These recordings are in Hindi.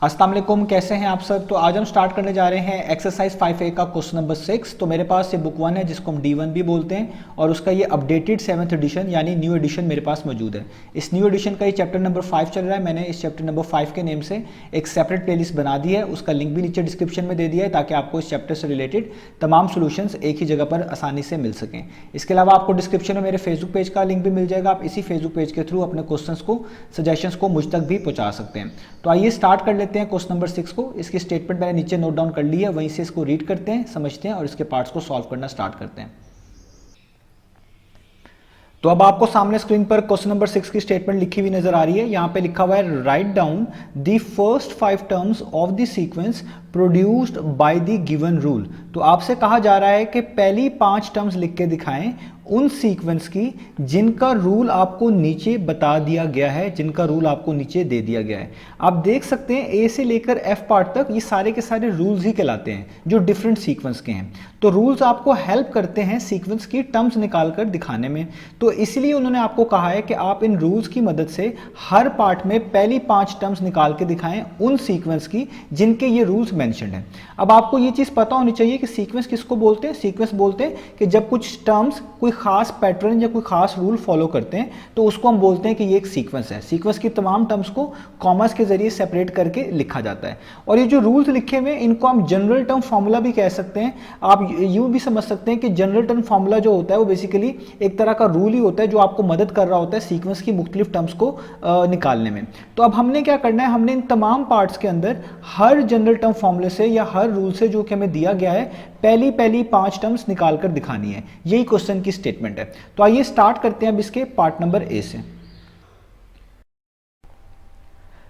अस्सलाम वालेकुम, कैसे हैं आप सब। तो आज हम स्टार्ट करने जा रहे हैं एक्सरसाइज 5A का क्वेश्चन नंबर 6। तो मेरे पास ये बुक 1 है जिसको हम D1 भी बोलते हैं और उसका ये अपडेटेड 7th एडिशन यानी न्यू एडिशन मेरे पास मौजूद है। इस न्यू एडिशन का ये चैप्टर नंबर 5 चल रहा है। मैंने इस चैप्टर नंबर 5 के नेम से एक सेपरेट प्लेलिस्ट बना दी है, उसका लिंक भी नीचे डिस्क्रिप्शन में दे दिया है ताकि आपको इस चैप्टर से रिलेटेड तमाम सोल्यूशंस एक ही जगह पर आसानी से मिल सकें। इसके अलावा आपको डिस्क्रिप्शन में मेरे फेसबुक पेज का लिंक भी मिल जाएगा। आप इसी फेसबुक पेज के थ्रू अपने क्वेश्चंस को, सजेशंस को मुझ तक भी पहुंचा सकते हैं। तो आइए स्टार्ट कर लेते हैं क्वेश्चन नंबर 6 को। इसकी स्टेटमेंट मैंने नीचे नोट डाउन कर ली है, वहीं से इसको रीड करते हैं, समझते हैं और इसके पार्ट्स को सॉल्व करना स्टार्ट करते हैं। तो अब आपको सामने स्क्रीन पर क्वेश्चन नंबर 6 की स्टेटमेंट लिखी हुई नजर आ रही है। यहां पे लिखा हुआ है write down the first 5 terms of the sequence produced by the given rule. तो आपसे कहा जा रहा है कि पहली 5 टर्म्स लिख के दिखाएं उन सीक्वेंस की जिनका रूल आपको नीचे बता दिया गया है, जिनका रूल आपको नीचे दे दिया गया है। आप देख सकते हैं ए से लेकर एफ पार्ट तक ये सारे के सारे रूल्स ही कहलाते हैं जो डिफरेंट सीक्वेंस के हैं। तो रूल्स आपको हेल्प करते हैं सीक्वेंस की टर्म्स निकालकर दिखाने में। तो इसलिए उन्होंने आपको कहा है कि आप इन रूल्स की मदद से हर पार्ट में पहली 5 टर्म्स निकाल के दिखाएं उन सीक्वेंस की जिनके ये रूल्स मेंशन्ड हैं। अब आपको ये चीज पता होनी चाहिए कि सीक्वेंस किसको बोलते हैं। सीक्वेंस बोलते हैं कि जब कुछ टर्म्स कोई खास पैटर्न या कोई खास रूल फॉलो करते हैं तो उसको हम बोलते हैं कि ये एक सीक्वेंस है। सीक्वेंस की तमाम टर्म्स को कॉमास के जरिए सेपरेट करके लिखा जाता है। और ये जो रूल्स लिखे हुए हैं इनको हम जनरल टर्म फॉर्मूला भी कह सकते हैं। आप यूं भी समझ सकते हैं कि जनरल टर्म फॉर्मूला जो होता है वो बेसिकली एक तरह का रूल ही होता है जो आपको मदद कर रहा होता है सीक्वेंस की मुख्तलिफ टर्म्स को निकालने में। तो अब हमने क्या करना है, हमने इन तमाम पार्ट्स के अंदर हर जनरल टर्म फॉर्मूले से या हर रूल से जो कि हमें दिया गया है पहली 5 टर्म्स निकाल कर दिखानी है। यही क्वेश्चन की स्टेटमेंट है। तो आइए स्टार्ट करते हैं अब इसके पार्ट नंबर ए से।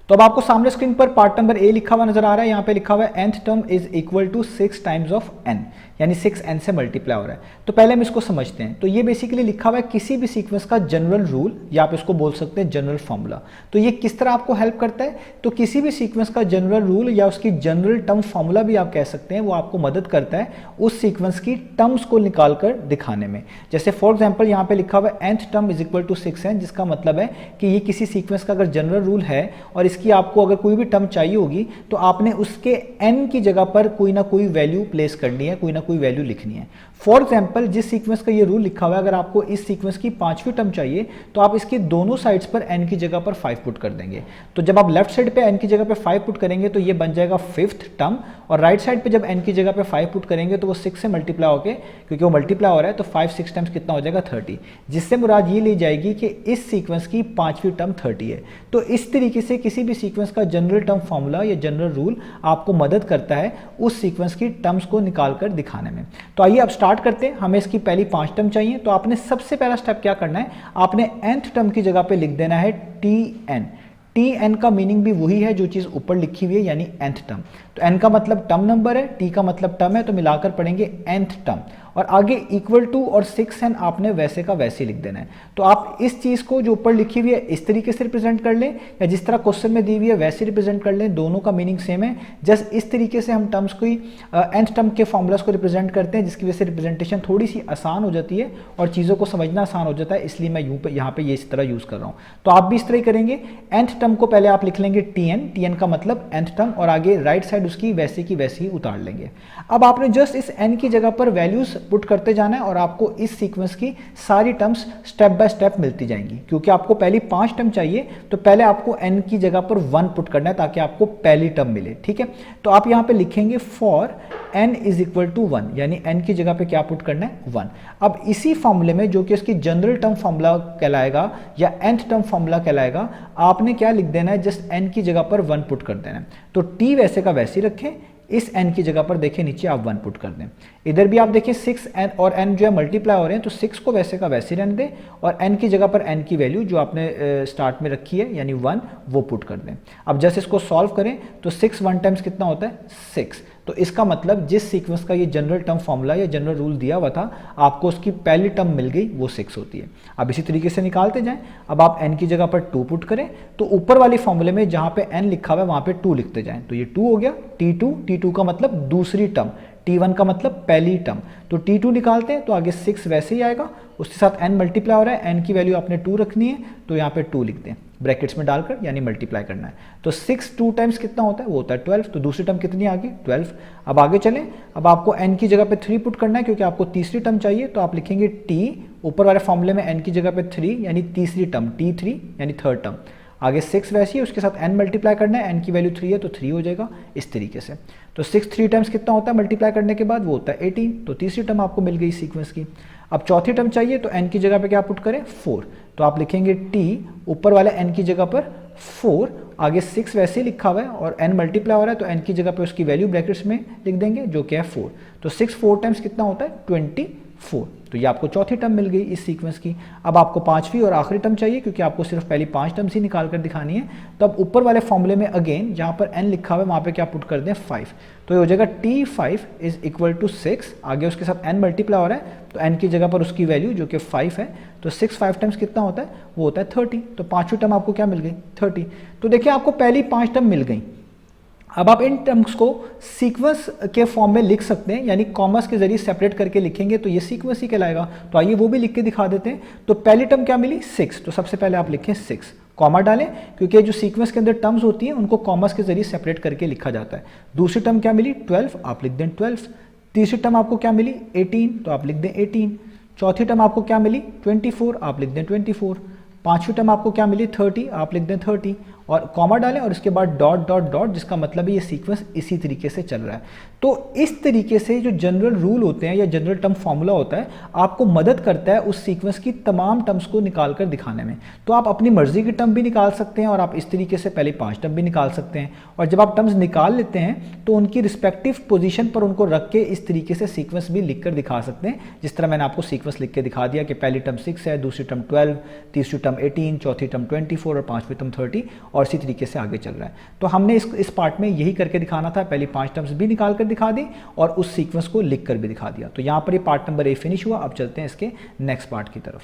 तो अब आपको सामने स्क्रीन पर पार्ट नंबर ए लिखा हुआ नजर आ रहा है। यहां पे लिखा हुआ है nth term is equal to 6 times of n, यानी 6n से मल्टीप्लाई हो रहा है। तो पहले हम इसको समझते हैं। तो ये बेसिकली लिखा हुआ है किसी भी सीक्वेंस का जनरल रूल या आप इसको बोल सकते हैं जनरल फॉर्मूला। तो ये किस तरह आपको हेल्प करता है, तो किसी भी सीक्वेंस का जनरल रूल या उसकी जनरल टर्म फॉर्मूला भी आप कह सकते हैं, वो आपको मदद करता है उस सीक्वेंस की टर्म्स को निकाल कर दिखाने में। जैसे फॉर एग्जाम्पल यहाँ पे लिखा हुआ है nth term is equal to 6n, जिसका मतलब है कि ये किसी सीक्वेंस का अगर जनरल रूल है और इसकी आपको अगर कोई भी टर्म चाहिए होगी तो आपने उसके n की जगह पर कोई ना कोई वैल्यू प्लेस करनी है, कोई ना कोई वैल्यू लिखनी है। फॉर एग्जाम्पल जिस सीक्वेंस का ये रूल लिखा हुआ है, अगर आपको इस सीक्वेंस की 5वीं टर्म चाहिए तो आप इसके दोनों साइड्स पर n की जगह पर 5 पुट कर देंगे। तो जब आप लेफ्ट साइड पे n की जगह पे 5 पुट करेंगे तो ये बन जाएगा 5th टर्म, और राइट साइड पे जब n की जगह पे 5 पुट करेंगे तो वो 6 से मल्टीप्लाई होके, क्योंकि वो मल्टीप्लाई हो रहा है तो 5 6 टाइम्स कितना हो जाएगा 30, जिससे मुराद ये ली जाएगी कि इस सीक्वेंस की 5वीं टर्म 30 है। तो इस तरीके से किसी भी सीक्वेंस का जनरल टर्म फॉर्मूला या जनरल रूल आपको मदद करता है उस सीक्वेंस की टर्म्स को निकाल कर दिखाने में। तो आइए अब स्टार्ट करते हैं। हमें इसकी पहली 5 टर्म चाहिए। तो आपने सबसे पहला स्टेप क्या करना है, आपने nth टर्म की जगह पे लिख देना है tn। tn का मीनिंग भी वही है जो चीज ऊपर लिखी हुई है, यानी nth टर्म। तो n का मतलब टर्म नंबर है, t का मतलब टर्म है, तो मिलाकर पढ़ेंगे nth टर्म, और आगे इक्वल टू और 6n आपने वैसे का वैसे लिख देना है। तो आप इस चीज को जो ऊपर लिखी हुई है इस तरीके से रिप्रेजेंट कर लें या जिस तरह क्वेश्चन में दी हुई है वैसे रिप्रेजेंट कर लें, दोनों का मीनिंग सेम है। जस्ट इस तरीके से हम टर्म्स को nth टर्म के फॉर्मूलास को रिप्रेजेंट करते हैं, जिसकी वजह से रिप्रेजेंटेशन थोड़ी सी आसान हो जाती है और चीज़ों को समझना आसान हो जाता है। इसलिए मैं यहाँ पे ये इस तरह यूज कर रहा हूँ। तो आप भी इस तरह ही करेंगे। nth टर्म को पहले आप लिख लेंगे tn का मतलब nth टर्म, और आगे राइट साइड उसकी वैसे की वैसे ही उतार लेंगे। अब आपने जस्ट इस n की जगह पर वैल्यूज पुट करते जाना है और आपको इस सीक्वेंस की सारी टर्म्स स्टेप बाय स्टेप मिलती जाएंगी। क्योंकि आपको पहली 5 टर्म चाहिए तो पहले आपको n की जगह पर 1 पुट करना है ताकि आपको पहली टर्म मिले, ठीक है। तो आप यहां पे लिखेंगे for n is equal to 1, यानी n की जगह पे क्या पुट करना है 1। अब इसी फॉर्मूले में जो कि इसकी जनरल टर्म फॉर्मूला कहलाएगा या nth टर्म फॉर्मूला कहलाएगा, आपने क्या लिख देना है, जस्ट n की जगह पर 1 पुट कर देना है। तो t वैसे का वैसे रखें, इस n की जगह पर देखें नीचे आप 1 पुट कर दें। इधर भी आप देखिए 6n और n जो है मल्टीप्लाई हो रहे हैं, तो 6 को वैसे का वैसे रहने दें और n की जगह पर n की वैल्यू जो आपने स्टार्ट में रखी है यानी 1 वो पुट कर दें। अब जैसे इसको सॉल्व करें तो 6 1 टाइम्स कितना होता है 6। तो इसका मतलब जिस सीक्वेंस का ये जनरल टर्म फॉर्मूला या जनरल रूल दिया हुआ था आपको उसकी पहली टर्म मिल गई, वो 6 होती है। अब इसी तरीके से निकालते जाएं। अब आप n की जगह पर 2 पुट करें तो ऊपर वाले फॉर्मूले में जहां पे n लिखा हुआ है वहां पे 2 लिखते जाएं। तो ये 2 हो गया, t2 का मतलब दूसरी टर्म, T1 का मतलब पहली टर्म, तो T2 निकालते हैं तो आगे 6 वैसे ही आएगा, उसके साथ n मल्टीप्लाई हो रहा है, n की वैल्यू आपने 2 रखनी है तो यहाँ पे 2 लिख दें ब्रैकेट्स में डालकर, यानी मल्टीप्लाई करना है। तो 6 2 टाइम्स कितना होता है, वो होता है 12, तो दूसरी टर्म कितनी आ गई 12। अब आगे चलें, अब आपको n की जगह पे 3 पुट करना है क्योंकि आपको तीसरी टर्म चाहिए, तो आप लिखेंगे t, ऊपर वाले फॉर्मूले में n की जगह पे 3 यानी तीसरी टर्म T3 यानी थर्ड टर्म, आगे 6 वैसी है, उसके साथ n मल्टीप्लाई करना है, n की वैल्यू 3 है तो 3 हो जाएगा इस तरीके से। तो 6 3 टाइम्स कितना होता है मल्टीप्लाई करने के बाद, वो होता है 18, तो तीसरी टर्म आपको मिल गई सीक्वेंस की। अब चौथी टर्म चाहिए तो n की जगह पे क्या पुट करें 4, तो आप लिखेंगे t, ऊपर वाले n की जगह पर 4, आगे 6 वैसे ही लिखा हुआ है और n मल्टीप्लाई हो रहा है तो n की जगह पे उसकी वैल्यू ब्रैकेट्स में लिख देंगे जो कि है 4, तो 6 4 टाइम्स कितना होता है 24, तो ये आपको चौथी टर्म मिल गई इस सीक्वेंस की। अब आपको पांचवी और आखिरी टर्म चाहिए क्योंकि आपको सिर्फ पहली 5 टर्म्स ही निकाल कर दिखानी है, तो अब ऊपर वाले फॉर्मूले में अगेन जहाँ पर n लिखा हुआ है वहाँ पे क्या पुट कर दें 5, तो ये हो जाएगा T5 इज इक्वल टू 6, आगे उसके साथ n मल्टीप्लाई हो रहा है तो n की जगह पर उसकी वैल्यू जो कि 5 है, तो 6 5 टाइम्स कितना होता है, वो होता है 30, तो पांचवी टर्म आपको क्या मिल गई 30। तो देखिए आपको पहली 5 टर्म मिल गई। अब आप इन टर्म्स को सीक्वेंस के फॉर्म में लिख सकते हैं, यानी कॉमर्स के जरिए सेपरेट करके लिखेंगे तो ये सीक्वेंस ही कहलाएगा। तो आइए वो भी लिख के दिखा देते हैं। तो पहली टर्म क्या मिली 6, तो सबसे पहले आप लिखें 6, कॉमा डालें क्योंकि जो सीक्वेंस के अंदर टर्म्स होती हैं उनको कॉमर्स के जरिए सेपरेट करके लिखा जाता है। दूसरी टर्म क्या मिली 12, आप लिख दें 12। तीसरी टर्म आपको क्या मिली 18, तो आप लिख दें 18। चौथी टर्म आपको क्या मिली 24, आप लिख दें 24। पांचवी टर्म आपको क्या मिली 30, आप लिख दें 30 और कॉमा डालें और इसके बाद डॉट डॉट डॉट, जिसका मतलब है ये सीक्वेंस इसी तरीके से चल रहा है। तो इस तरीके से जो जनरल रूल होते हैं या जनरल टर्म फॉर्मूला होता है आपको मदद करता है उस सीक्वेंस की तमाम टर्म्स को निकाल कर दिखाने में। तो आप अपनी मर्जी की टर्म भी निकाल सकते हैं और आप इस तरीके से पहले 5 टर्म भी निकाल सकते हैं, और जब आप टर्म्स निकाल लेते हैं तो उनकी रिस्पेक्टिव पोजीशन पर उनको रख के इस तरीके से सीक्वेंस भी लिख कर दिखा सकते हैं, जिस तरह मैंने आपको सीक्वेंस लिख के दिखा दिया कि पहली टर्म 6 है, दूसरी टर्म 12, तीसरी टर्म 18, चौथी टर्म 24 और पांचवी टर्म 30, और इसी तरीके से आगे चल रहा है। तो हमने इस पार्ट में यही करके दिखाना था, पहली 5 टर्म्स भी निकाल कर दिखा दी और उस सीक्वेंस को लिख कर भी दिखा दिया। तो यहां पर ये पार्ट नंबर 1 फिनिश हुआ। अब चलते हैं इसके नेक्स्ट पार्ट की तरफ।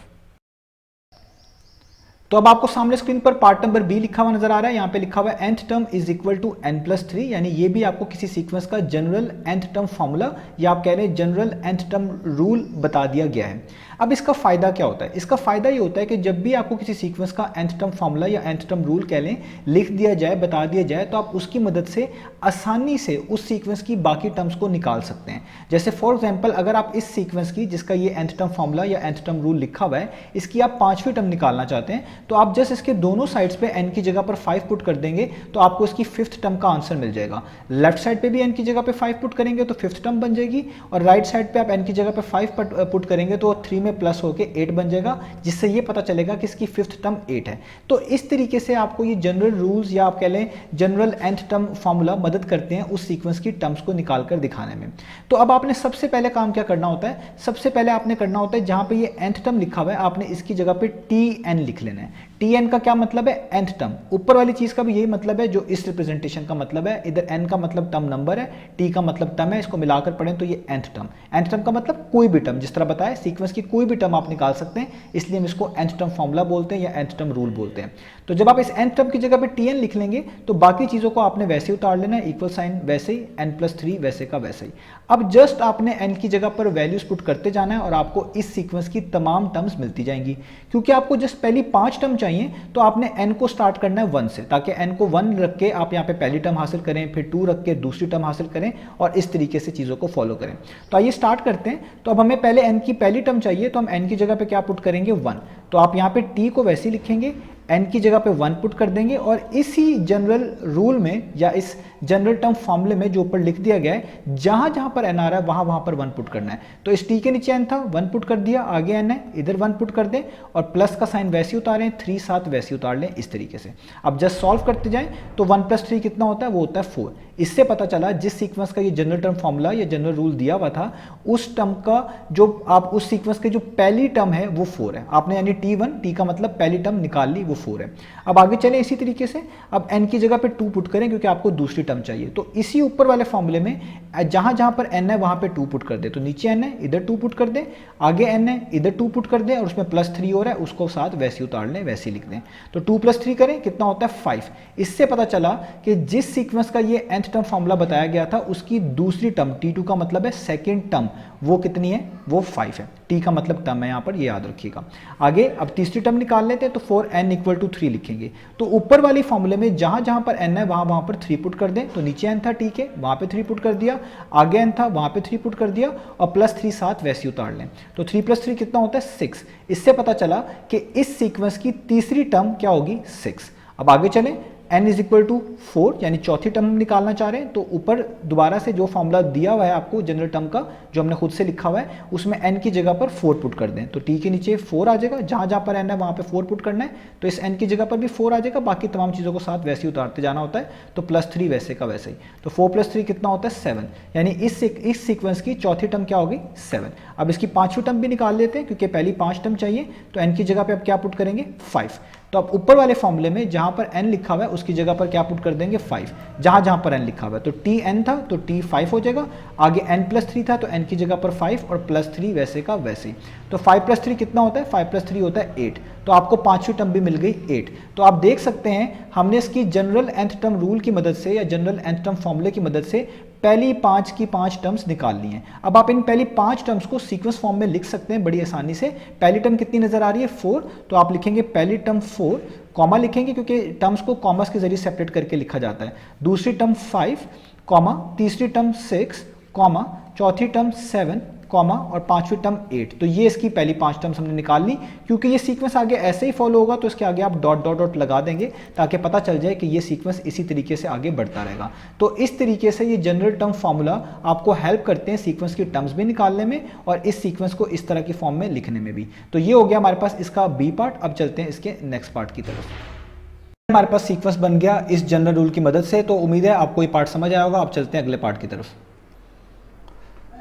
तो अब आपको सामने स्क्रीन पर पार्ट नंबर बी लिखा हुआ नजर आ रहा है। यहाँ पे लिखा हुआ है nth term is equal to n+3, यानी ये भी आपको किसी सीक्वेंस का जनरल nth टर्म फॉर्मूला या आप कह रहे हैं जनरल nth टर्म रूल बता दिया गया है। अब इसका फायदा क्या होता है, इसका फायदा ये होता है कि जब भी आपको किसी सीक्वेंस का nth टर्म फॉर्मूला या nth टर्म रूल कह लें लिख दिया जाए, बता दिया जाए, तो आप उसकी मदद से आसानी से उस सीक्वेंस की बाकी टर्म्स को निकाल सकते हैं। जैसे फॉर एग्जाम्पल अगर आप इस सीक्वेंस की जिसका ये nth टर्म फॉर्मूला या nth टर्म रूल लिखा हुआ है इसकी आप 5वीं टर्म निकालना चाहते हैं, तो आप जस्ट इसके दोनों साइड्स पे n की जगह पर 5 पुट कर देंगे तो आपको इसकी 5th टर्म का आंसर मिल जाएगा। लेफ्ट साइड पे भी n की जगह पे 5 पुट करेंगे तो 5th टर्म बन जाएगी, और राइट साइड पे आप n की जगह पे 5 पुट करेंगे तो 3 में प्लस होके 8 बन जाएगा, जिससे ये पता चलेगा कि इसकी 5th टर्म 8 है। तो इस तरीके से आपको ये जनरल रूल्स या आप कह लें जनरल nth टर्म फॉर्मूला मदद करते हैं उस सीक्वेंस की टर्म्स को निकाल कर दिखाने में। तो अब आपने सबसे पहले काम क्या करना होता है, सबसे पहले आपने करना होता है जहां पे ये nth टर्म लिखा हुआ है आपने इसकी जगह पे tn लिख लेना है। tn का क्या मतलब है nth टर्म, ऊपर वाली चीज का भी यही मतलब है जो इस रिप्रेजेंटेशन का मतलब है। इधर n का मतलब टर्म नंबर है, t का मतलब टर्म है, इसको मिलाकर पढ़ें तो ये nth टर्म का मतलब कोई भी टर्म, जिस तरह बताया सीक्वेंस की कोई भी टर्म आप निकाल सकते हैं, इसलिए हम इसको nth टर्म फॉर्मूला बोलते हैं या nth टर्म रूल बोलते हैं। तो जब आप इस nth टर्म की जगह पे tn लिख लेंगे तो बाकी चीजों को आपने वैसे ही उतार लेना है, इक्वल साइन वैसे ही, n+3 वैसे का वैसे ही। अब जस्ट आपने n की जगह पर वैल्यूज पुट करते जाना है और आपको इस सीक्वेंस की तमाम टर्म्स मिलती जाएंगी। क्योंकि आपको जस्ट पहली 5 टर्म चाहिए तो आपने n को स्टार्ट करना है 1 से, ताकि n को 1 रख के आप यहाँ पे पहली टर्म हासिल करें, फिर 2 रख के दूसरी टर्म हासिल करें और इस तरीके से चीजों को फॉलो करें। तो आइए स्टार्ट करते हैं। तो अब हमें पहले n की पहली टर्म चाहिए, तो हम n की जगह पे क्या पुट करेंगे 1, तो आप यहाँ पे t को वैसे ही लिखेंगे, n की जगह पे 1 पुट कर देंगे और इसी जनरल रूल में या इस जनरल टर्म फॉर्मूले में जो ऊपर लिख दिया गया है जहां जहां पर n आ रहा है वहां पर 1 पुट करना है। तो इस t के नीचे n था, 1 पुट कर दिया, आगे n है, इधर 1 पुट कर दें और प्लस का साइन वैसे उतारें, 3 साथ वैसे उतार लें, इस तरीके से। अब जस्ट सॉल्व करते जाएं तो 1 + 3 कितना होता है, वो होता है 4। इससे पता चला जिस सीक्वेंस का ये जनरल टर्म फॉर्मूला या जनरल रूल दिया हुआ था उस टर्म का जो आप उस सीक्वेंस के जो पहली टर्म है वो 4 है। आपने यानी t1, t का मतलब पहली टर्म निकाल ली, वो वो 4 है। अब आगे चले इसी तरीके से, अब n की जगह पे 2 पुट करें क्योंकि आपको दूसरी टर्म चाहिए। तो इसी ऊपर वाले फॉर्मूले में जहां जहां पर n है वहां पे 2 पुट कर दे। तो नीचे n है, इधर 2 पुट कर दे, आगे n है, इधर 2 पुट कर दे, और उसमें +3 हो रहा है, उसको साथ वैसे ही उतार लें, वैसे ही लिख दें। तो 2 + 3 करें, कितना होता है 5। इससे पता चला कि जिस सीक्वेंस का ये nth टर्म फॉर्मूला बताया गया था उसकी दूसरी टर्म, t2 का मतलब है सेकेंड टर्म, वो कितनी है, वो 5 है। t का मतलब टर्म है यहाँ पर, ये याद रखिएगा। आगे अब तीसरी टर्म निकाल लेते हैं, तो 4n = 3 लिखेंगे। तो ऊपर वाली फॉर्मूले में जहां जहां पर n है वहां पर 3 पुट कर दें। तो नीचे n था t के, वहां पे 3 पुट कर दिया, आगे n था वहां पे 3 पुट कर दिया, और +3 साथ वैसे उतार लें। तो 3 + 3 कितना होता है 6। इससे पता चला कि इस सीक्वेंस की तीसरी टर्म क्या होगी 6। अब आगे चलें, n = 4 यानी चौथी टर्म निकालना चाह रहे हैं। तो ऊपर दोबारा से जो फॉर्मूला दिया हुआ है आपको जनरल टर्म का, जो हमने खुद से लिखा हुआ है, उसमें n की जगह पर 4 पुट कर दें। तो t के नीचे 4 आ जाएगा, जहां जहां पर n है वहां पे 4 पुट करना है। तो इस n की जगह पर भी 4 आ जाएगा, बाकी तमाम चीज़ों को साथ वैसे ही उतारते जाना होता है। तो +3 वैसे का वैसे ही। तो 4 + 3 कितना होता है 7, यानी इस सीक्वेंस की चौथी टर्म क्या होगी 7। अब इसकी पांचवी टर्म भी निकाल लेते हैं क्योंकि पहली 5 टर्म चाहिए। तो n की जगह पर अब क्या पुट करेंगे 5। तो अब ऊपर वाले फॉर्मूले में जहां पर n लिखा हुआ है उसकी जगह पर क्या पुट कर देंगे 5, जहां जहां पर n लिखा हुआ है। तो tn था तो t 5 हो जाएगा, आगे n + 3 था तो n की जगह पर 5 और +3 वैसे का वैसे ही। तो 5 + 3 कितना होता है, 5 + 3 होता है 8। तो आपको पांचवी टर्म भी मिल गई 8। तो आप देख सकते हैं हमने इसकी जनरल nth टर्म रूल की मदद से या जनरल nth टर्म फॉर्मूले की मदद से पहली 5 की 5 टर्म्स निकाल ली हैं। अब आप इन पहली 5 टर्म्स को सीक्वेंस फॉर्म में लिख सकते हैं बड़ी आसानी से। पहली टर्म कितनी नजर आ रही है 4, तो आप लिखेंगे पहली टर्म 4, कॉमा लिखेंगे क्योंकि टर्म्स को कॉमर्स के जरिए सेपरेट करके लिखा जाता है। दूसरी टर्म 5, कॉमा, तीसरी टर्म 6, कॉमा, चौथी टर्म 7, कॉमा, और पांचवी टर्म 8। तो ये इसकी पहली 5 टर्म्स हमने निकाल ली। क्योंकि ये सीक्वेंस आगे ऐसे ही फॉलो होगा तो इसके आगे आप डॉट डॉट डॉट लगा देंगे ताकि पता चल जाए कि ये सीक्वेंस इसी तरीके से आगे बढ़ता रहेगा। तो इस तरीके से ये जनरल टर्म फार्मूला आपको हेल्प करते हैं सीक्वेंस की टर्म्स भी निकालने में और इस सीक्वेंस को इस तरह की फॉर्म में लिखने में भी। तो ये हो गया हमारे पास इसका बी पार्ट। अब चलते हैं इसके नेक्स्ट पार्ट की तरफ। हमारे पास सीक्वेंस बन गया इस जनरल रूल की मदद से। तो उम्मीद है आपको ये पार्ट समझ आया होगा। अब चलते हैं अगले पार्ट की तरफ।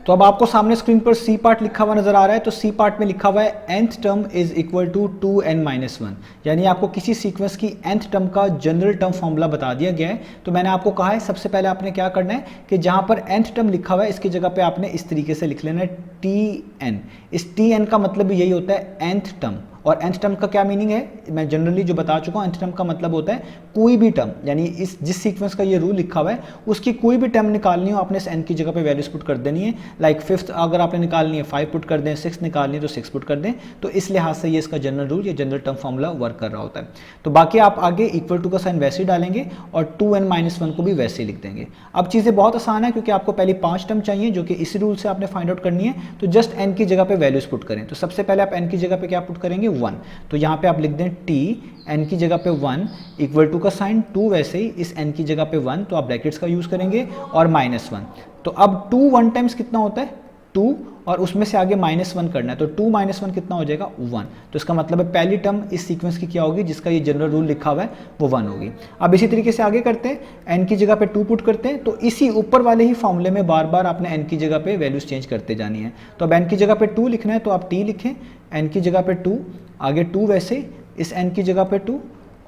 तो अब आपको सामने स्क्रीन पर सी पार्ट लिखा हुआ नजर आ रहा है। तो सी पार्ट में लिखा हुआ है nth टर्म = 2n-1, यानी आपको किसी सीक्वेंस की nth टर्म का जनरल टर्म फॉर्मूला बता दिया गया है। तो मैंने आपको कहा है सबसे पहले आपने क्या करना है कि जहां पर nth टर्म लिखा हुआ है इसकी जगह पे आपने इस तरीके से लिख लेना है tn। इस tn का मतलब भी यही होता है nth टर्म। और nth टर्म का क्या मीनिंग है मैं जनरली जो बता चुका हूँ। nth टर्म का मतलब होता है कोई भी टर्म, यानी इस जिस सीक्वेंस का ये रूल लिखा हुआ है उसकी कोई भी टर्म निकालनी हो आपने इस n की जगह पे वैल्यूज पुट कर देनी है। लाइक 5th अगर आपने निकालनी है 5 पुट कर दें, 6 निकालनी है तो 6 पुट कर दें। तो इस लिहाज से ये इसका जनरल रूल या जनरल टर्म फॉर्मूला वर्क कर रहा होता है। तो बाकी आप आगे = का साइन वैसे ही डालेंगे और 2n-1 को भी वैसे ही लिख देंगे। अब चीज़ें बहुत आसान है क्योंकि आपको पहली 5 टर्म चाहिए जो कि इसी रूल से आपने फाइंड आउट करनी है। तो जस्ट n की जगह पे वैल्यूज पुट करें। तो सबसे पहले आप n की जगह पे क्या पुट करेंगे 1। तो यहाँ पे आप लिख दें t, n की जगह पे 1, = का साइन 2 वैसे ही इस n की जगह पे 1, तो आप ब्रैकेट्स का यूज़ करेंगे और -1। तो अब 2 1 टाइम्स कितना होता है 2 और उसमें से आगे -1 करना है। तो 2 - 1 कितना हो जाएगा 1। तो इसका मतलब है पहली टर्म इस सीक्वेंस की क्या होगी जिसका ये जनरल रूल लिखा हुआ है वो 1 होगी। अब इसी तरीके से आगे करते हैं, n की जगह पे 2 पुट करते हैं। तो इसी ऊपर वाले ही फॉर्मूले में बार बार आपने n की जगह पे वैल्यूज चेंज करते जानी है। तो अब n की जगह पे 2 लिखना है तो आप t लिखें, n की जगह पे 2, आगे 2 वैसे इस n की जगह पे 2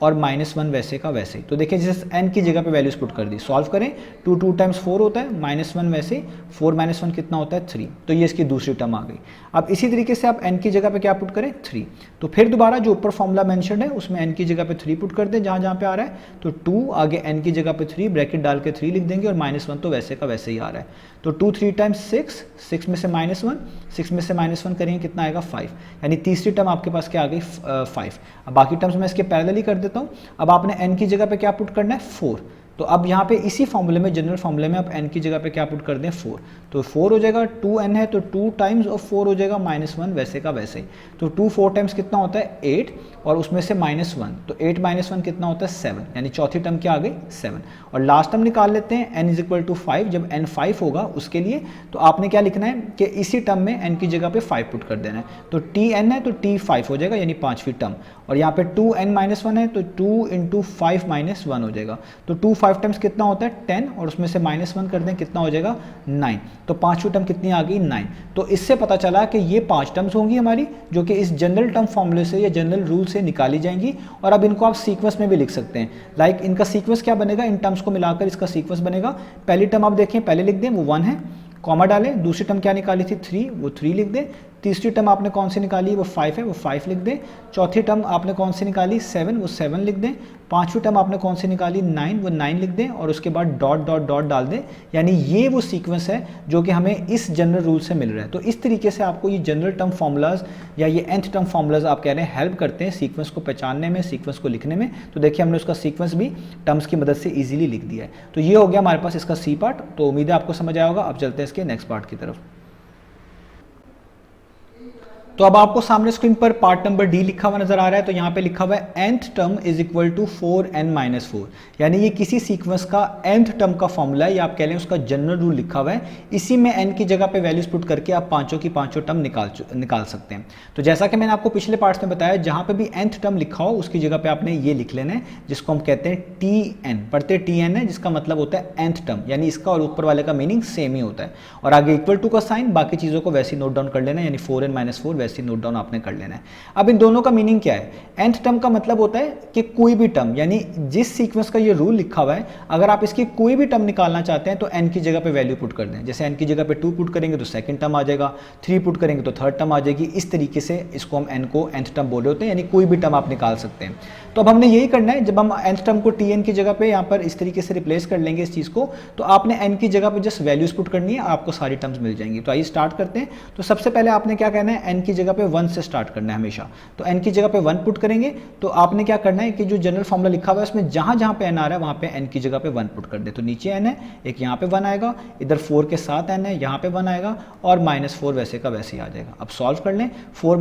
और -1 वैसे का वैसे। तो देखिए जैसे n की जगह पे वैल्यूज पुट कर दी, सॉल्व करें। 2 2 टाइम्स 4 होता है, -1 वैसे 4 - 1 कितना होता है 3। तो ये इसकी दूसरी टर्म आ गई। अब इसी तरीके से आप n की जगह पे क्या पुट करें 3। तो फिर दोबारा जो ऊपर फॉर्मूला मेंशन है उसमें n की जगह पे 3 पुट कर दें जहां जहां पे आ रहा है। तो 2 आगे n की जगह पे 3 ब्रैकेट डाल के 3 लिख देंगे और -1 तो वैसे का वैसे ही आ रहा है। तो 2 3 टाइम्स 6, 6 में से -1, 6 में से -1 करेंगे कितना आएगा 5, यानी तीसरी टर्म आपके पास क्या आ गई 5। अब बाकी टर्म्स मैं इसके पैरेलल ही कर देता हूँ। अब आपने n की जगह पे क्या पुट करना है 4। तो अब यहाँ पे इसी फॉर्मूले में जनरल फॉर्मूले में आप n की जगह पे क्या पुट कर दें 4। तो 4 हो जाएगा, 2n है तो 2 टाइम्स और 4 हो जाएगा -1 वैसे का वैसे ही। तो 2 4 टाइम्स कितना होता है 8 और उसमें से -1, तो 8 - 1 कितना होता है 7, यानी चौथी टर्म क्या आ गई 7। और लास्ट टर्म निकाल लेते हैं n = 5। जब n 5 होगा उसके लिए तो आपने क्या लिखना है कि इसी टर्म में n की जगह पे 5 पुट कर देना है। तो tn है तो t 5 हो जाएगा, यानी पांचवी टर्म। और यहाँ पे 2n - 1 है तो 2 × 5 - 1 हो जाएगा। तो 2 5 टाइम्स कितना होता है 10, और उसमें से -1 कर दें कितना हो जाएगा 9। तो पांचवी टर्म कितनी आ गई 9। तो इससे पता चला कि ये 5 टर्म्स होंगी हमारी, जो कि इस जनरल टर्म फॉर्मूले से या जनरल रूल से निकाली जाएंगी। और अब इनको आप सीक्वेंस में भी लिख सकते हैं। लाइक इनका सीक्वेंस क्या बनेगा, इन टर्म्स को मिलाकर इसका सीक्वेंस बनेगा। पहली टर्म आप देखें, पहले लिख दें वो 1 है, कॉमा डालें। दूसरी टर्म क्या निकाली थी 3, वो 3 लिख दें। तीसरी टर्म आपने कौन सी निकाली है, वो 5 है, वो 5 लिख दें। चौथी टर्म आपने कौन सी निकाली 7, वो 7 लिख दें। पांचवी टर्म आपने कौन सी निकाली 9, वो 9 लिख दें। और उसके बाद डॉट डॉट डॉट डाल दें। यानी ये वो सीक्वेंस है जो कि हमें इस जनरल रूल से मिल रहा है। तो इस तरीके से आपको ये जनरल टर्म फॉर्मूलाज या ये nth टर्म फॉर्मूलाज आप कह रहे हैं हेल्प करते हैं सीक्वेंस को पहचानने में, सीक्वेंस को लिखने में। तो देखिए हमने उसका सीक्वेंस भी टर्म्स की मदद से ईजिली लिख दिया है। तो ये हो गया हमारे पास इसका सी पार्ट। तो उम्मीद है आपको समझ आया होगा। अब चलते हैं इसके नेक्स्ट पार्ट की तरफ। तो अब आपको सामने स्क्रीन पर पार्ट नंबर डी लिखा हुआ नजर आ रहा है। तो यहाँ पे लिखा हुआ है nth term is equal to 4n-4, यानी ये किसी सीक्वेंस का nth टर्म का फॉर्मूला है, या आप कह लें उसका जनरल रूल लिखा हुआ है। इसी में n की जगह पे वैल्यूज पुट करके आप पांचों की पांचों टर्म निकाल सकते हैं। तो जैसा कि मैंने आपको पिछले पार्ट्स में बताया, जहां पे भी nth टर्म लिखा हो उसकी जगह पे आपने ये लिख लेना है, जिसको हम कहते हैं tn, पढ़ते tn है, जिसका मतलब होता है nth टर्म, यानी इसका और ऊपर वाले का मीनिंग सेम ही होता है। और आगे इक्वल टू का साइन, बाकी चीजों को वैसे नोट डाउन कर लेना है, यानी 4n-4 वैसे नोट डाउन आपने कर लेना है। अब इन दोनों का मीनिंग क्या है, nth टर्म का मतलब होता है कि कोई भी टर्म, यानी जिस सीक्वेंस का ये रूल लिखा हुआ है, अगर आप इसकी कोई भी टर्म निकालना चाहते हैं तो n की जगह पे वैल्यू पुट कर दें। जैसे n की जगह पे 2 पुट करेंगे तो सेकंड टर्म आ जाएगा, 3 पुट करेंगे तो थर्ड टर्म आ जाएगी। इस तरीके से इसको हम n को nth टर्म बोले होते हैं, यानी कोई भी टर्म आप निकाल सकते हैं। तो अब हमने यही करना है, जब हम nth टर्म को tn की जगह पे यहाँ पर इस तरीके से रिप्लेस कर लेंगे इस चीज को, तो आपने n की जगह पे जस्ट वैल्यूज पुट करनी है, आपको सारी टर्म्स मिल जाएंगी। तो आइए स्टार्ट करते हैं। तो सबसे पहले आपने क्या करना है, n की जगह पे 1 से स्टार्ट करना है हमेशा। तो n की जगह पे 1 पुट करेंगे तो आपने क्या करना है कि जो जनरल फॉर्मूला लिखा हुआ है उसमें जहां जहां पे n आ रहा है वहां पे n की जगह पे 1 पुट कर दे। तो नीचे n है, एक यहाँ पे 1 आएगा, इधर 4 के साथ n है, यहाँ पे 1 आएगा, और -4 वैसे का वैसे ही आ जाएगा। अब सॉल्व कर लें। 4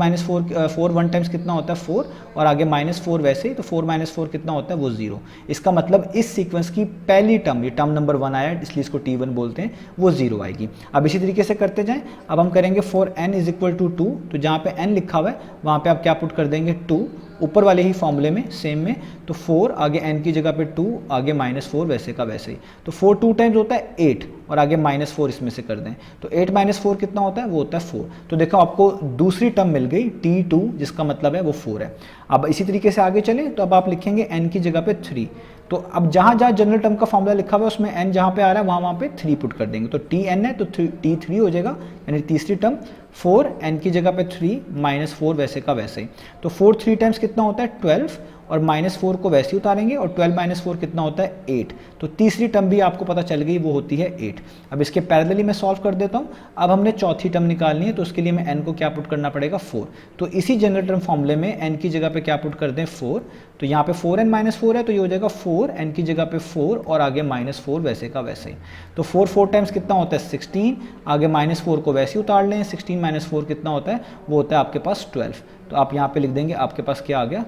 1 टाइम्स कितना होता है 4, और आगे -4 वैसे ही, तो 4 - 4 कितना होता है वो 0। इसका मतलब इस सीक्वेंस की पहली टर्म, ये टर्म नंबर 1 आया इसलिए इसको t1 बोलते हैं, वो 0 आएगी। अब इसी तरीके से करते जाएं। अब हम करेंगे 4n = 2, तो जहाँ पे n लिखा हुआ है वहाँ पे आप क्या पुट कर देंगे 2, ऊपर वाले ही फॉर्मूले में सेम में। तो 4 आगे n की जगह पे 2, आगे -4 वैसे का वैसे ही। तो 4 2 टाइम्स होता है 8, और आगे -4 इसमें से कर दें। तो 8 - 4 कितना होता है, वो होता है 4। तो देखो आपको दूसरी टर्म मिल गई t2, जिसका मतलब है वो 4 है। अब इसी तरीके से आगे चलें, तो अब आप लिखेंगे n की जगह पे 3। तो अब जहाँ जहाँ जनरल टर्म का फॉर्मूला लिखा हुआ है उसमें n जहाँ पे आ रहा है वहाँ पे 3 पुट कर देंगे। तो tn है तो t3 हो जाएगा, यानी तीसरी टर्म। 4 n की जगह पे 3, -4 वैसे का वैसे ही। तो 4 3 टाइम्स कितना होता है 12, और -4 को वैसे ही उतारेंगे, और 12 - 4 कितना होता है 8। तो तीसरी टर्म भी आपको पता चल गई, वो होती है 8। अब इसके पैरेलली मैं सॉल्व कर देता हूँ। अब हमने चौथी टर्म निकालनी है, तो उसके लिए मैं n को क्या पुट करना पड़ेगा 4। तो इसी जनरल टर्म फॉर्मूले में n की जगह पे क्या पुट कर दें 4। तो यहाँ पे 4n - 4 है, तो ये हो जाएगा 4, n की जगह पे 4, और आगे -4 वैसे का वैसे ही। तो 4 4 टाइम्स कितना होता है 16, आगे -4 को वैसे ही उतार लें। 16 - 4 कितना होता है, वो होता है आपके पास 12। तो आप यहाँ पे लिख देंगे, आपके पास क्या आ गया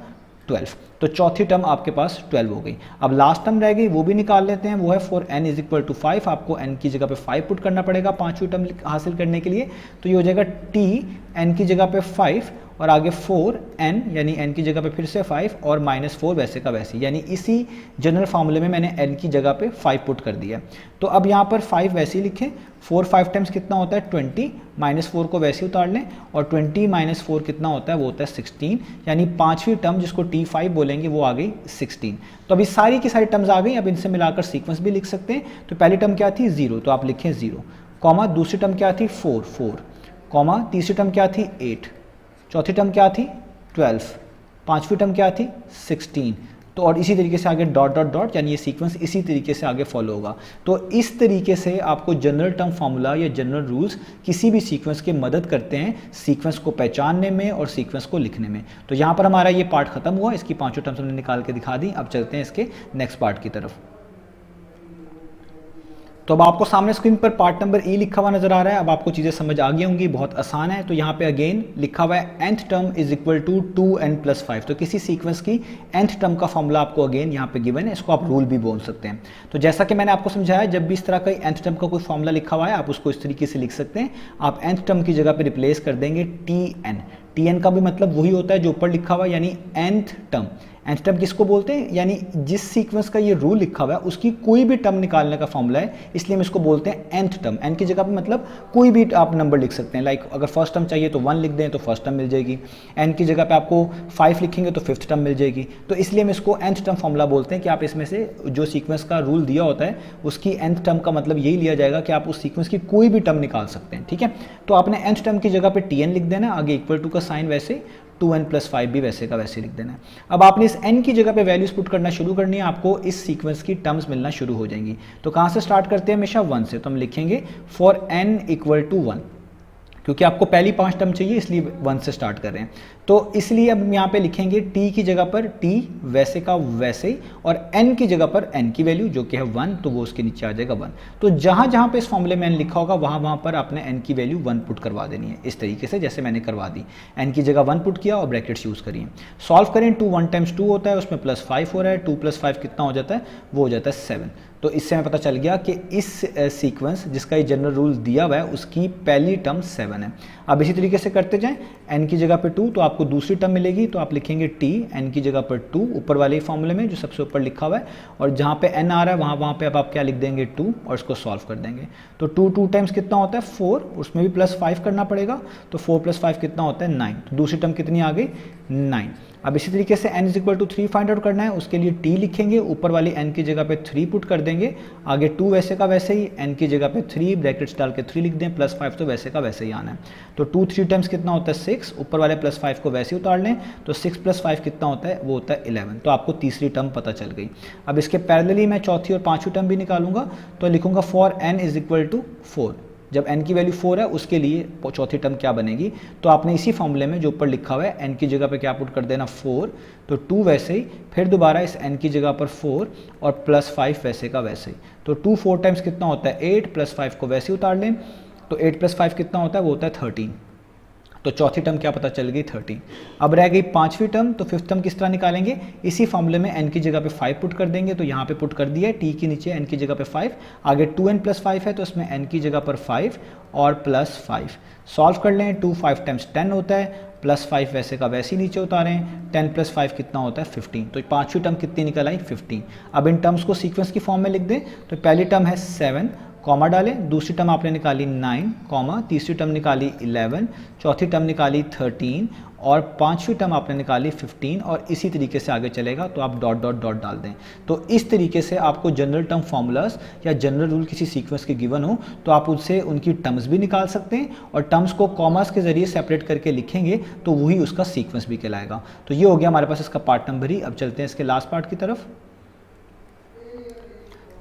12। तो चौथी टर्म आपके पास 12 हो गई। अब लास्ट टर्म रह गई, वो भी निकाल लेते हैं। वो है 4n = 5। आपको n की जगह पे 5 पुट करना पड़ेगा पांचवी टर्म हासिल करने के लिए। तो ये हो जाएगा t, n की जगह पे 5, और आगे 4n, यानी n की जगह पे फिर से 5, और -4 वैसे का वैसे, यानी इसी जनरल फार्मूले में मैंने n की जगह पे 5 पुट कर दिया। तो अब यहाँ पर 5 वैसे ही लिखें। 4 5 टाइम्स कितना होता है 20, -4 को वैसे ही उतार लें, और 20 - 4 कितना होता है, वो होता है 16, यानी पांचवी टर्म जिसको t5 बोलेंगे वो आ गई 16। तो अभी सारी की सारी टर्म्स आ गई। अब इनसे मिलाकर सीक्वेंस भी लिख सकते हैं। तो पहली टर्म क्या थी 0, तो आप लिखें 0, कॉमा दूसरी टर्म क्या थी 4 4, कॉमा तीसरी टर्म क्या थी 8, चौथी टर्म क्या थी 12, पांचवी टर्म क्या थी 16। तो और इसी तरीके से आगे डॉट डॉट डॉट, यानी ये सीक्वेंस इसी तरीके से आगे फॉलो होगा। तो इस तरीके से आपको जनरल टर्म फार्मूला या जनरल रूल्स किसी भी सीक्वेंस की मदद करते हैं सीक्वेंस को पहचानने में और सीक्वेंस को लिखने में। तो यहाँ पर हमारा ये पार्ट खत्म हुआ, इसकी पांचों टर्म्स हमने निकाल के दिखा दी। अब चलते हैं इसके नेक्स्ट पार्ट की तरफ। तो अब आपको सामने स्क्रीन पर पार्ट नंबर ई लिखा हुआ नजर आ रहा है। अब आपको चीज़ें समझ आ गई होंगी, बहुत आसान है। तो यहाँ पे अगेन लिखा हुआ है nth टर्म = 2n + 5। तो किसी सीक्वेंस की nth टर्म का फॉर्मूला आपको अगेन यहाँ पे गिवन है, इसको आप रूल भी बोल सकते हैं। तो जैसा कि मैंने आपको समझाया, जब भी इस तरह का nth टर्म का कोई फॉर्मूला लिखा हुआ है आप उसको इस तरीके से लिख सकते हैं। आप nth टर्म की जगह पे रिप्लेस कर देंगे tn। tn का भी मतलब वही होता है जो ऊपर लिखा हुआ है, यानी nth टर्म। nth टर्म किसको बोलते हैं, यानी जिस सीक्वेंस का ये रूल लिखा हुआ है उसकी कोई भी टर्म निकालने का फॉर्मूला है, इसलिए हम इसको बोलते हैं nth टर्म। n की जगह पे मतलब कोई भी आप नंबर लिख सकते हैं, लाइक अगर फर्स्ट टर्म चाहिए तो 1 लिख दें तो फर्स्ट टर्म मिल जाएगी, n की जगह पे आपको 5 लिखेंगे तो फिफ्थ टर्म मिल जाएगी। तो इसलिए हम इसको nth टर्म फॉर्मूला बोलते हैं कि आप इसमें से जो सीक्वेंस का रूल दिया होता है उसकी nth टर्म का मतलब यही लिया जाएगा कि आप उस सीक्वेंस की कोई भी टर्म निकाल सकते हैं, ठीक है। तो आपने nth टर्म की जगह पे tn लिख देना, आगे इक्वल टू का साइन वैसे 2n + 5 भी वैसे का वैसे लिख देना है। अब आपने इस n की जगह पे वैल्यूज पुट करना शुरू करनी है, आपको इस सीक्वेंस की टर्म्स मिलना शुरू हो जाएंगी। तो कहाँ से स्टार्ट करते हैं, हमेशा 1 से। तो हम लिखेंगे फॉर n = 1, क्योंकि आपको पहली 5 टर्म चाहिए इसलिए 1 से स्टार्ट कर रहे हैं। तो इसलिए अब यहाँ पे लिखेंगे t की जगह पर t वैसे का वैसे ही, और n की जगह पर n की वैल्यू जो कि है 1, तो वो उसके नीचे आ जाएगा 1। तो जहाँ जहाँ पे इस फॉर्मूले में n लिखा होगा वहाँ पर आपने n की वैल्यू 1 पुट करवा देनी है, इस तरीके से जैसे मैंने करवा दी। n की जगह 1 पुट किया और ब्रैकेट्स यूज़ करिए। सॉल्व करें, 2 1 × 2 होता है, उसमें +5 हो रहा है, 2 + 5 कितना हो जाता है, वो हो जाता है 7। तो इससे हमें पता चल गया कि इस सीक्वेंस जिसका ये जनरल रूल दिया हुआ है उसकी पहली टर्म 7 है। अब इसी तरीके से करते जाएं, n की जगह पे 2 तो आपको दूसरी टर्म मिलेगी, तो आप लिखेंगे t, n की जगह पर 2 ऊपर वाले फॉर्मूले में जो सबसे ऊपर लिखा हुआ है, और जहाँ पे n आ रहा है वहाँ पे अब आप क्या लिख देंगे 2, और इसको सॉल्व कर देंगे। तो 2 2 टाइम्स कितना होता है 4, उसमें भी +5 करना पड़ेगा, तो 4 + 5 कितना होता है 9। तो दूसरी टर्म कितनी आ गई 9। अब इसी तरीके से n = 3 फाइंड आउट करना है, उसके लिए t लिखेंगे, ऊपर वाली n की जगह पे 3 पुट कर देंगे, आगे 2 वैसे का वैसे ही, n की जगह पे 3 ब्रैकेट्स डाल के 3 लिख दें, +5 तो वैसे का वैसे ही आना है। तो 2 3 टाइम्स कितना होता है 6, ऊपर वाले +5 को वैसे ही उतार लें, तो 6 + 5 कितना होता है, वो होता है 11। तो आपको तीसरी टर्म पता चल गई। अब इसके पैरेलली मैं चौथी और पांचवी टर्म भी निकालूंगा, तो लिखूंगा फॉर n = 4। जब n की वैल्यू 4 है उसके लिए चौथी टर्म क्या बनेगी, तो आपने इसी फॉर्मूले में जो ऊपर लिखा हुआ है n की जगह पे क्या पुट कर देना 4, तो 2 वैसे ही, फिर दोबारा इस n की जगह पर 4 और +5 वैसे का वैसे ही। तो 2 4 टाइम्स कितना होता है 8, +5 को वैसे ही उतार लें, तो 8 + 5 कितना होता है, वो होता है 13। तो चौथी टर्म क्या पता चल गई 13। अब रह गई पांचवी टर्म, तो फिफ्थ टर्म किस तरह निकालेंगे, इसी फॉर्मूले में n की जगह पे 5 पुट कर देंगे, तो यहाँ पे पुट कर दिया है t के नीचे n की जगह पे 5, आगे 2n + 5 है तो इसमें n की जगह पर 5 और +5। सॉल्व कर लें, 2 5 टाइम्स 10 होता है, +5 वैसे का वैसे ही नीचे उतारें, 10 + 5 कितना होता है 15। तो पांचवी टर्म कितनी निकल आई 15। अब इन टर्म्स को सीक्वेंस की फॉर्म में लिख दें, तो पहली टर्म है 7, कॉमा डालें, दूसरी टर्म आपने निकाली 9, कॉमा, तीसरी टर्म निकाली 11, चौथी टर्म निकाली 13, और पांचवी टर्म आपने निकाली 15, और इसी तरीके से आगे चलेगा, तो आप डॉट डॉट डॉट डाल दें। तो इस तरीके से आपको जनरल टर्म फॉर्मूलाज या जनरल रूल किसी सीक्वेंस के गिवन हो तो आप उससे उनकी टर्म्स भी निकाल सकते हैं, और टर्म्स को कॉमास के जरिए सेपरेट करके लिखेंगे तो वही उसका सीक्वेंस भी कहलाएगा। तो ये हो गया हमारे पास इसका पार्ट नंबर ही। अब चलते हैं इसके लास्ट पार्ट की तरफ।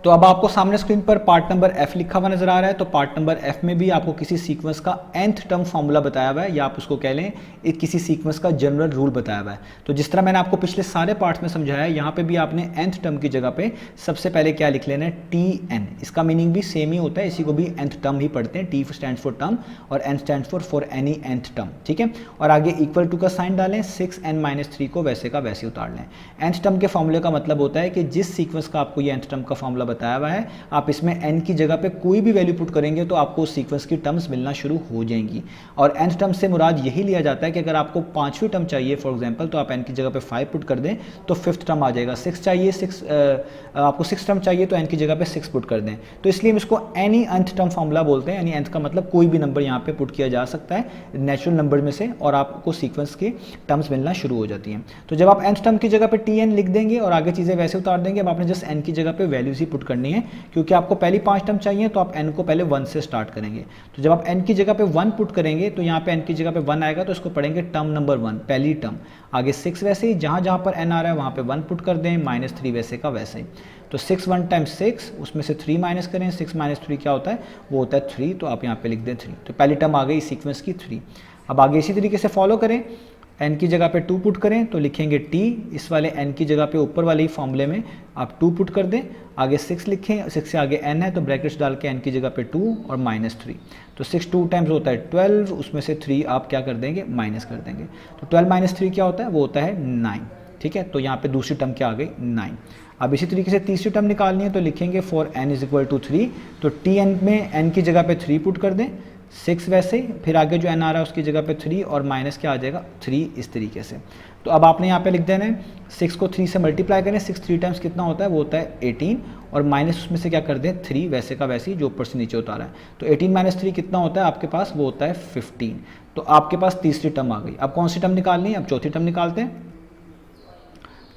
तो अब आपको सामने स्क्रीन पर पार्ट नंबर f लिखा हुआ नजर आ रहा है। तो पार्ट नंबर f में भी आपको किसी सीक्वेंस का nth टर्म फॉर्मूला बताया हुआ है, या आप उसको कह लें किसी सीक्वेंस का जनरल रूल बताया हुआ है। तो जिस तरह मैंने आपको पिछले सारे पार्ट्स में समझाया है, यहाँ पे भी आपने nth टर्म की जगह पे सबसे पहले क्या लिख लेना है tn। इसका मीनिंग भी सेम ही होता है, इसी को भी nth टर्म ही पढ़ते हैं। t स्टैंड फॉर टर्म और n stand for any nth term, ठीक है। और आगे इक्वल टू का साइन डालें, 6n - 3 को वैसे का वैसे उतार लें। nth टर्म के फॉर्मूले का मतलब होता है कि जिस सीक्वेंस का आपको ये nth टर्म का फॉर्मूला बताया हुआ है, आप इसमें n की जगह पे कोई भी वैल्यू पुट करेंगे तो आपको उस सीक्वेंस की टर्म्स मिलना शुरू हो जाएंगी। और nth टर्म से मुराद यही लिया जाता है कि अगर आपको पांचवी टर्म चाहिए फॉर एग्जांपल, तो आप n की जगह पे 5 पुट कर दें तो फिफ्थ टर्म आ जाएगा। 6 चाहिए, आपको 6 टर्म चाहिए तो n की जगह पे 6 पुट कर दें। तो इसलिए हम इसको एनी nth टर्म फॉर्मूला बोलते हैं, यानी nth का मतलब कोई भी नंबर यहाँ पे पुट किया जा सकता है नेचुरल नंबर में से, और आपको सीक्वेंस के टर्म्स मिलना शुरू हो जाती हैं। तो जब आप nth टर्म की जगह पे tn लिख देंगे और आगे चीज़ें वैसे उतार देंगे, अब आपने जस्ट n की जगह पे वैल्यूज ही पुट करनी है, क्योंकि आपको पहली 5 टर्म चाहिए तो आप n को पहले 1 से स्टार्ट करेंगे। तो जब आप n की जगह पे 1 पुट करेंगे तो यहाँ पे n की जगह पे 1 आएगा, तो इसको पढ़ेंगे टर्म नंबर 1, पहली टर्म। आगे 6 वैसे ही, जहाँ जहाँ पर n आ रहा है वहाँ पे 1 पुट कर दें, -3 वैसे का वैसे ही। तो 6 1 टाइम्स 6, उसमें से 3 माइनस करें, 6 - 3 क्या होता है, वो होता है 3, तो आप यहाँ पे लिख दें 3। तो पहली टर्म आ गई सीक्वेंस की 3। अब आगे इसी तरीके से फॉलो करें, n की जगह पे 2 पुट करें तो लिखेंगे t, इस वाले n की जगह पे ऊपर वाले ही फॉर्मूले में आप 2 पुट कर दें, आगे 6 लिखें, 6 से आगे n है तो ब्रैकेट्स डाल के n की जगह पे 2 और -3। तो 6 2 टाइम्स होता है 12, उसमें से 3 आप क्या कर देंगे, माइनस कर देंगे। तो 12 - 3 क्या होता है, वो होता है 9, ठीक है। तो यहाँ पे दूसरी टर्म क्या आ गई 9। अब इसी तरीके से तीसरी टर्म निकालनी है तो लिखेंगे फॉर n = 3, तो tn में n की जगह पे 3 पुट कर दें, 6 वैसे, फिर आगे जो n आ रहा है उसकी जगह पे 3 और माइनस क्या आ जाएगा 3 इस तरीके से। तो अब आपने यहाँ पे लिख देना है 6 को 3 से मल्टीप्लाई करें, 6 3 टाइम्स कितना होता है वो होता है 18 और माइनस उसमें से क्या कर दें 3 वैसे का वैसे ही जो ऊपर से नीचे उतारा है। तो 18 माइनस 3 कितना होता है आपके पास, वो होता है 15। तो आपके पास तीसरी टर्म आ गई। अब कौन सी टर्म निकालनी है, अब चौथी टर्म निकालते हैं।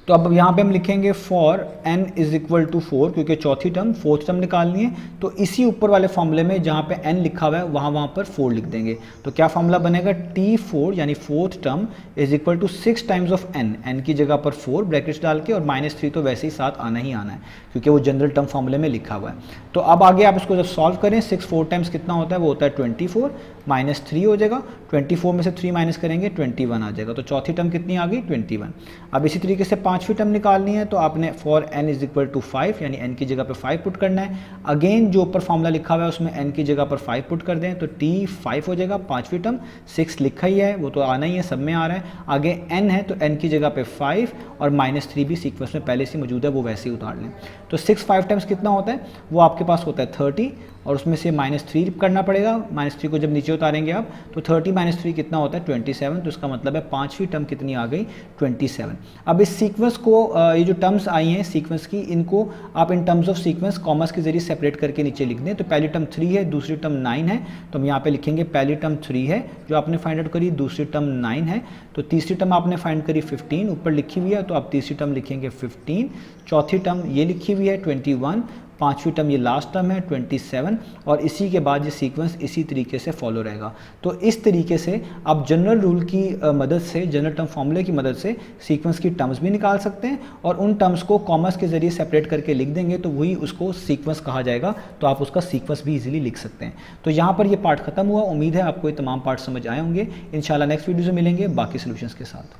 तो अब यहाँ पे हम लिखेंगे for n is equal to 4, क्योंकि चौथी टर्म फोर्थ टर्म निकालनी है। तो इसी ऊपर वाले फॉर्मूले में जहाँ पे n लिखा हुआ है वहाँ पर 4 लिख देंगे। तो क्या फॉर्मूला बनेगा, T4 यानी fourth term is equal to 6 times of n की जगह पर 4 ब्रैकेट्स डाल के, और -3 तो वैसे ही साथ आना ही आना है क्योंकि वो जनरल टर्म फॉर्मूले में लिखा हुआ है। तो अब आगे आप इसको जब सॉल्व करें 6 4 टाइम्स कितना होता है, वो होता है 24 -3 हो जाएगा। 24 में से 3 माइनस करेंगे 21 आ जाएगा। तो चौथी टर्म कितनी आ गई 21। अब इसी तरीके से पांचवी टर्म निकालनी है। तो आपने for n is equal to 5 यानी n की जगह पर 5 पुट करना है। अगेन जो ऊपर फॉर्मूला लिखा हुआ है उसमें n की जगह पर 5 पुट कर दें तो T5 हो जाएगा। पांचवी टर्म 6 लिखा ही है, वो तो आना ही है, सब में आ रहा है। आगे n है तो n की जगह पे 5 और -3 भी सीक्वेंस में पहले से मौजूद है, वो वैसे ही उतार लें। तो 6 5 टाइम्स कितना होता है, वो आपके पास होता है 30 और उसमें से -3 करना पड़ेगा। -3 को जब नीचे उतारेंगे आप तो 30 -3 कितना होता है 27। तो इसका मतलब है पांचवी टर्म कितनी आ गई 27। अब इस सीक्वेंस को ये जो टर्म्स आई हैं सीक्वेंस की, इनको आप in terms of sequence commerce के जरिए सेपरेट करके नीचे लिख दें। तो पहली टर्म 3 है, दूसरी टर्म 9 है। तो हम यहाँ पे लिखेंगे पहली टर्म 3 है जो आपने फाइंड आउट करी, दूसरी टर्म 9 है। तो तीसरी टर्म आपने फाइंड करी 15, ऊपर लिखी हुई है, तो आप तीसरी टर्म लिखेंगे 15। चौथी टर्म ये लिखी हुई है 21, पांचवी टर्म ये लास्ट टर्म है 27 और इसी के बाद ये सीक्वेंस इसी तरीके से फॉलो रहेगा। तो इस तरीके से आप जनरल रूल की मदद से, जनरल टर्म फॉर्मूले की मदद से सीक्वेंस की टर्म्स भी निकाल सकते हैं और उन टर्म्स को कॉमर्स के जरिए सेपरेट करके लिख देंगे तो वही उसको सीक्वेंस कहा जाएगा। तो आप उसका सीक्वेंस भी इजीली लिख सकते हैं। तो यहाँ पर ये पार्ट खत्म हुआ। उम्मीद है आपको ये तमाम पार्ट समझ आए होंगे। इंशाल्लाह नेक्स्ट वीडियो से मिलेंगे बाकी सोल्यूशंस के साथ।